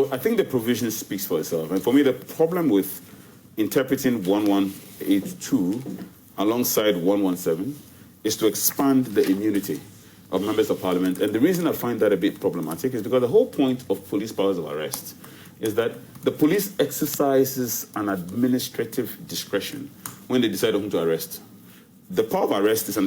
So I think the provision speaks for itself. And for me, the problem with interpreting 1182 alongside 117 is to expand the immunity of members of parliament. And the reason I find that a bit problematic is because the whole point of police powers of arrest is that the police exercises an administrative discretion when they decide on whom to arrest. The power of arrest is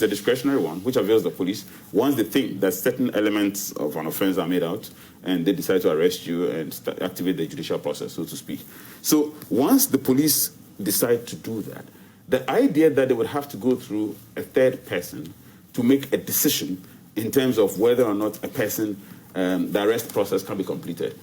a discretionary one, which avails the police once they think that certain elements of an offense are made out and they decide to arrest you and activate the judicial process, so to speak. So once the police decide to do that, the idea that they would have to go through a third person to make a decision in terms of whether or not a person, the arrest process can be completed,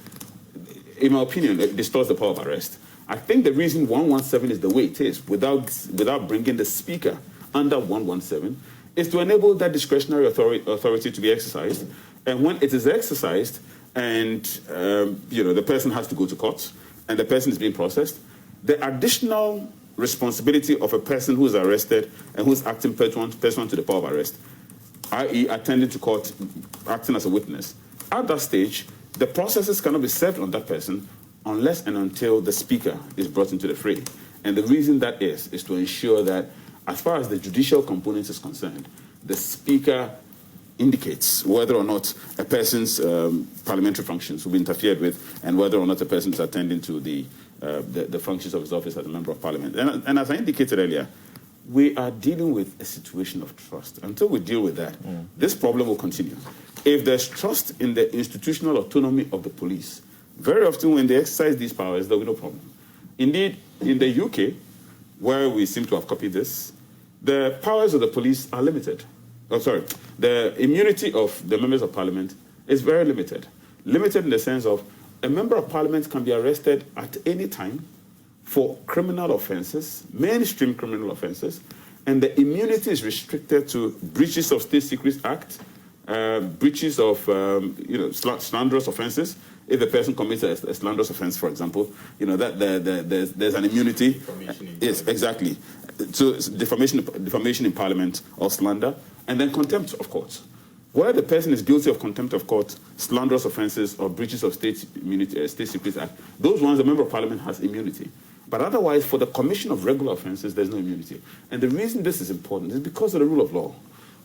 in my opinion, it distorts the power of arrest. I think the reason 117 is the way it is, without bringing the speaker under 117, is to enable that discretionary authority to be exercised. And when it is exercised, and the person has to go to court, and the person is being processed, the additional responsibility of a person who is arrested and who is acting pursuant to the power of arrest, i.e., attending to court, acting as a witness, at that stage, the processes cannot be served on that person unless and until the speaker is brought into the fray. And the reason that is to ensure that, as far as the judicial component is concerned, the speaker indicates whether or not a person's parliamentary functions will be interfered with and whether or not a person is attending to the functions of his office as a member of parliament. And as I indicated earlier, we are dealing with a situation of trust. Until we deal with that, this problem will continue. If there's trust in the institutional autonomy of the police, very often when they exercise these powers, there will be no problem. Indeed, in the UK, where we seem to have copied this, the powers of the police are limited. The immunity of the members of parliament is very limited. Limited in the sense of a member of parliament can be arrested at any time for criminal offenses, mainstream criminal offenses, and the immunity is restricted to breaches of State Secrets Act, breaches of slanderous offenses. If a person commits a slanderous offense, for example, there's an immunity. Yes, exactly. So defamation in parliament or slander, and then contempt of court. Where the person is guilty of contempt of court, slanderous offenses, or breaches of State Secrets Act, those ones the member of parliament has immunity. But otherwise, for the commission of regular offenses, there's no immunity. And the reason this is important is because of the rule of law.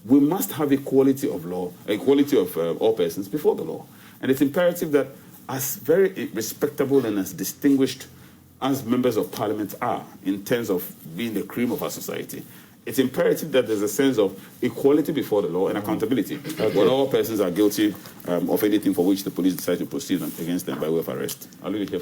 We must have equality of law, equality of all persons before the law. And it's imperative that, as very respectable and as distinguished as members of parliament are in terms of being the cream of our society, it's imperative that there's a sense of equality before the law and accountability when all persons are guilty of anything for which the police decide to proceed against them by way of arrest. I'll leave it here.